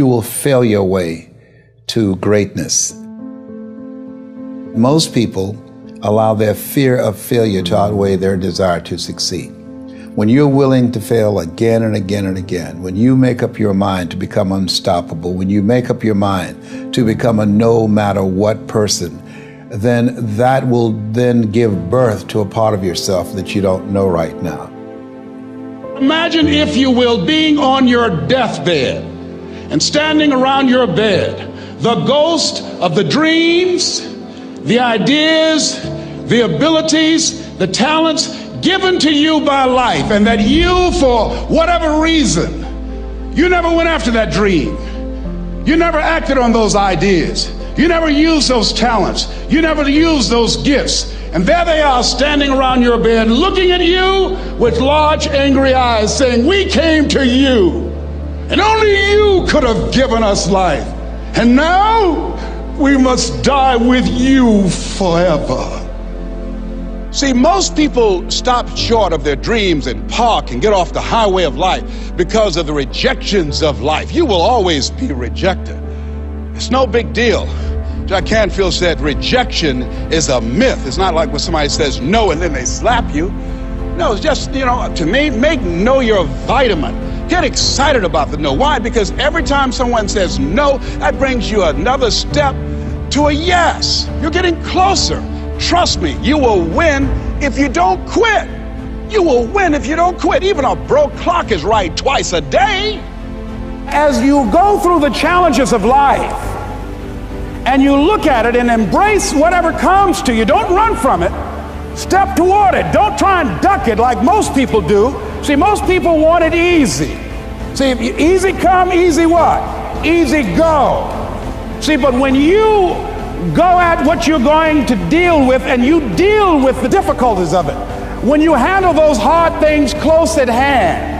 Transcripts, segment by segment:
You will fail your way to greatness. Most people allow their fear of failure to outweigh their desire to succeed. When you're willing to fail again and again and again, when you make up your mind to become unstoppable, when you make up your mind to become a no matter what person, then that will then give birth to a part of yourself that you don't know right now. Imagine, if you will, being on your deathbed and standing around your bed, the ghost of the dreams, the ideas, the abilities, the talents given to you by life, and that you, for whatever reason, you never went after that dream. You never acted on those ideas. You never used those talents. You never used those gifts. And there they are standing around your bed looking at you with large angry eyes saying, "We came to you, and only you could have given us life. And now we must die with you forever." See, most people stop short of their dreams and park and get off the highway of life because of the rejections of life. You will always be rejected. It's no big deal. Jack Canfield said rejection is a myth. It's not like when somebody says no and then they slap you. No, it's just, to me, make no your vitamin. Get excited about the no. Why? Because every time someone says no, that brings you another step to a yes. You're getting closer. Trust me, you will win if you don't quit. You will win if you don't quit. Even a broke clock is right twice a day. As you go through the challenges of life and you look at it and embrace whatever comes to you, don't run from it. Step toward it. Don't try and duck it like most people do. See, most people want it easy. See, easy come, easy what? Easy go. See, but when you go at what you're going to deal with and you deal with the difficulties of it, when you handle those hard things close at hand,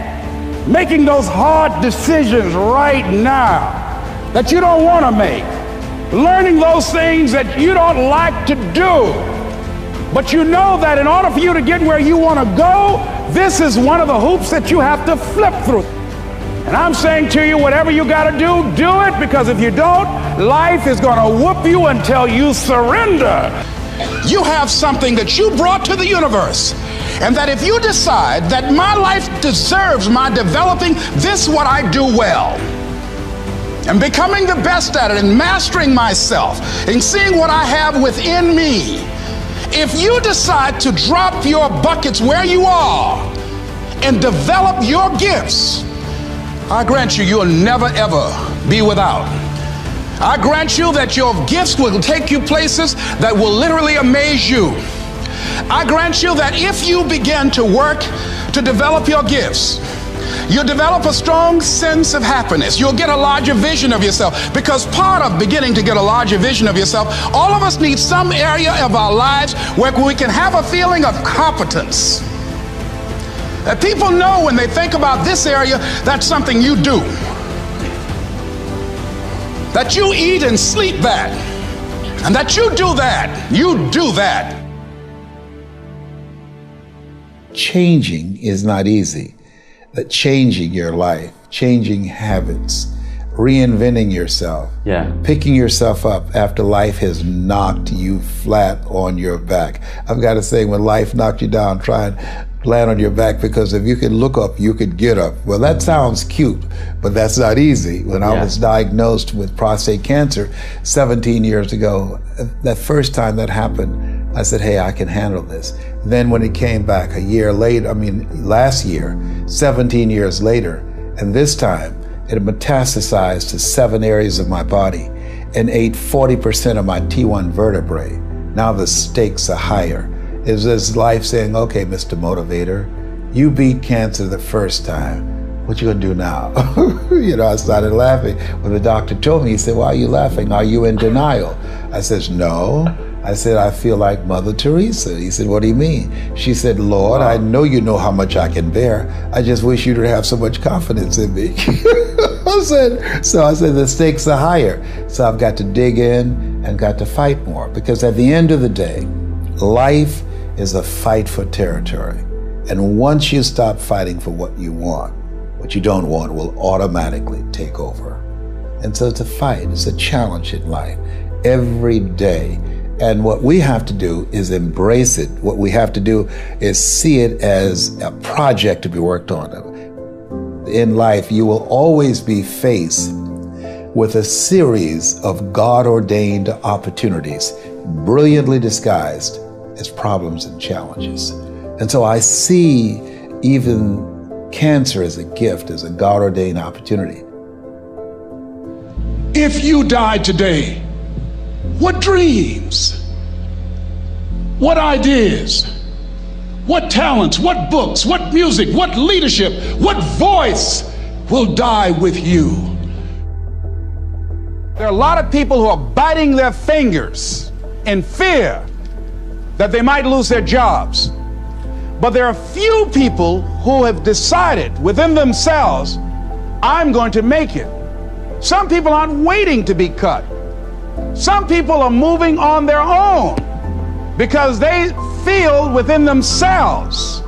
making those hard decisions right now that you don't want to make, learning those things that you don't like to do, but you know that in order for you to get where you want to go, this is one of the hoops that you have to flip through. And I'm saying to you, whatever you got to do it, because if you don't, life is going to whoop you until you surrender. You have something that you brought to the universe, and that if you decide that my life deserves my developing this what I do well, and becoming the best at it, and mastering myself, and seeing what I have within me, if you decide to drop your buckets where you are and develop your gifts, I grant you, you'll never ever be without. I grant you that your gifts will take you places that will literally amaze you. I grant you that if you begin to work to develop your gifts, you'll develop a strong sense of happiness. You'll get a larger vision of yourself, because part of beginning to get a larger vision of yourself, all of us need some area of our lives where we can have a feeling of competence. That people know when they think about this area, that's something you do. That you eat and sleep that. And that you do that. You do that. Changing is not easy. That changing your life, changing habits, reinventing yourself, picking yourself up after life has knocked you flat on your back. I've got to say, when life knocked you down, try and land on your back, because if you could look up, you could get up. Well, that sounds cute, but that's not easy. When I was diagnosed with prostate cancer 17 years ago, that first time that happened, I said, hey, I can handle this. Then when it came back a year later, last year, 17 years later, and this time it metastasized to 7 areas of my body and ate 40% of my T1 vertebrae. Now the stakes are higher. Is this life saying, okay, Mr. Motivator, you beat cancer the first time. What you gonna do now? I started laughing. When the doctor told me, he said, why are you laughing? Are you in denial? I said, no. I said, I feel like Mother Teresa. He said, what do you mean? She said, Lord, I know you know how much I can bear. I just wish you to have so much confidence in me. I said, the stakes are higher. So I've got to dig in and got to fight more, because at the end of the day, life is a fight for territory. And once you stop fighting for what you want, what you don't want will automatically take over. And so it's a fight, it's a challenge in life every day. And what we have to do is embrace it. What we have to do is see it as a project to be worked on. In life, you will always be faced with a series of God-ordained opportunities, brilliantly disguised as problems and challenges. And so I see even cancer as a gift, as a God-ordained opportunity. If you died today, what dreams, what ideas, what talents, what books, what music, what leadership, what voice will die with you? There are a lot of people who are biting their fingers in fear that they might lose their jobs. But there are few people who have decided within themselves, I'm going to make it. Some people aren't waiting to be cut. Some people are moving on their own because they feel within themselves,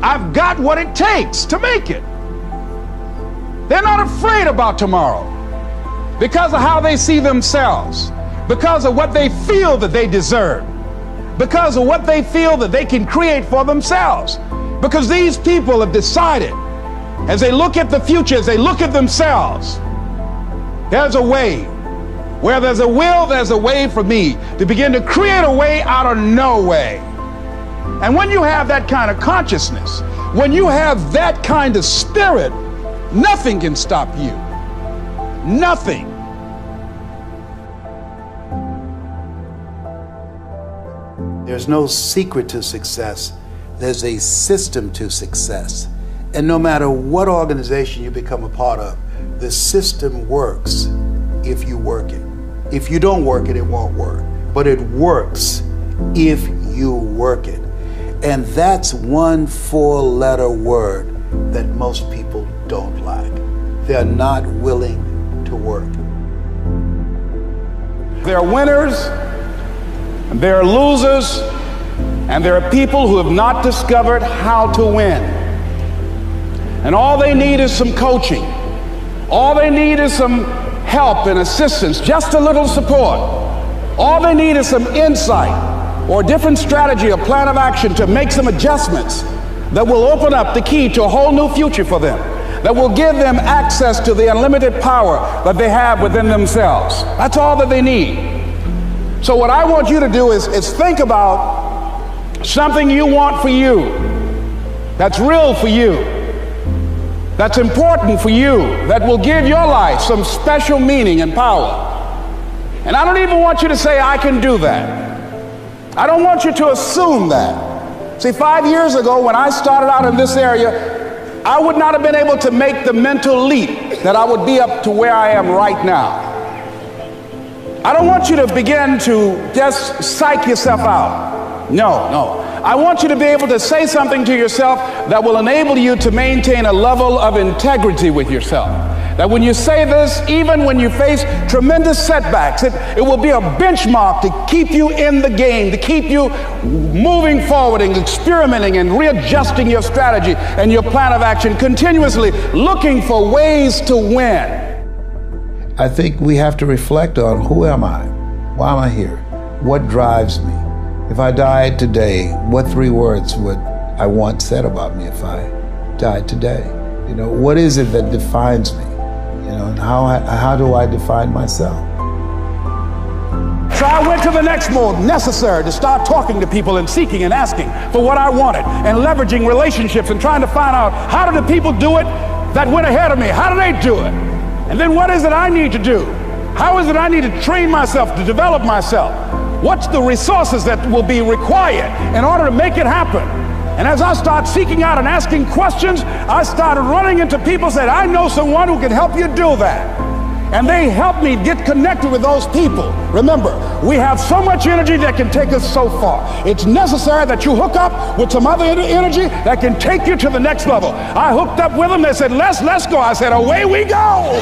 I've got what it takes to make it. They're not afraid about tomorrow because of how they see themselves, because of what they feel that they deserve, because of what they feel that they can create for themselves. Because these people have decided, as they look at the future, as they look at themselves, there's a way. Where there's a will, there's a way for me to begin to create a way out of no way. And when you have that kind of consciousness, when you have that kind of spirit, nothing can stop you. Nothing. There's no secret to success. There's a system to success. And no matter what organization you become a part of, the system works if you work it. If you don't work it, it won't work. But it works if you work it. And that's one 4-letter word that most people don't like. They're not willing to work. There are winners, and there are losers, and there are people who have not discovered how to win. And all they need is some coaching. All they need is some help and assistance, just a little support. All they need is some insight or a different strategy, a plan of action to make some adjustments that will open up the key to a whole new future for them, that will give them access to the unlimited power that they have within themselves. That's all that they need. So what I want you to do is think about something you want for you, that's real for you, that's important for you, that will give your life some special meaning and power. And I don't even want you to say, I can do that. I don't want you to assume that. See, 5 years ago when I started out in this area, I would not have been able to make the mental leap that I would be up to where I am right now. I don't want you to begin to just psych yourself out. No. I want you to be able to say something to yourself that will enable you to maintain a level of integrity with yourself. That when you say this, even when you face tremendous setbacks, it will be a benchmark to keep you in the game, to keep you moving forward and experimenting and readjusting your strategy and your plan of action, continuously looking for ways to win. I think we have to reflect on, who am I? Why am I here? What drives me? If I died today, what 3 words would I want said about me if I died today? You know, what is it that defines me? You know, and how do I define myself? So I went to the next mode necessary to start talking to people and seeking and asking for what I wanted and leveraging relationships and trying to find out, how do the people do it that went ahead of me? How do they do it? And then what is it I need to do? How is it I need to train myself, to develop myself? What's the resources that will be required in order to make it happen? And as I start seeking out and asking questions, I started running into people who said, I know someone who can help you do that. And they helped me get connected with those people. Remember, we have so much energy that can take us so far. It's necessary that you hook up with some other energy that can take you to the next level. I hooked up with them. They said, let's go. I said, away we go.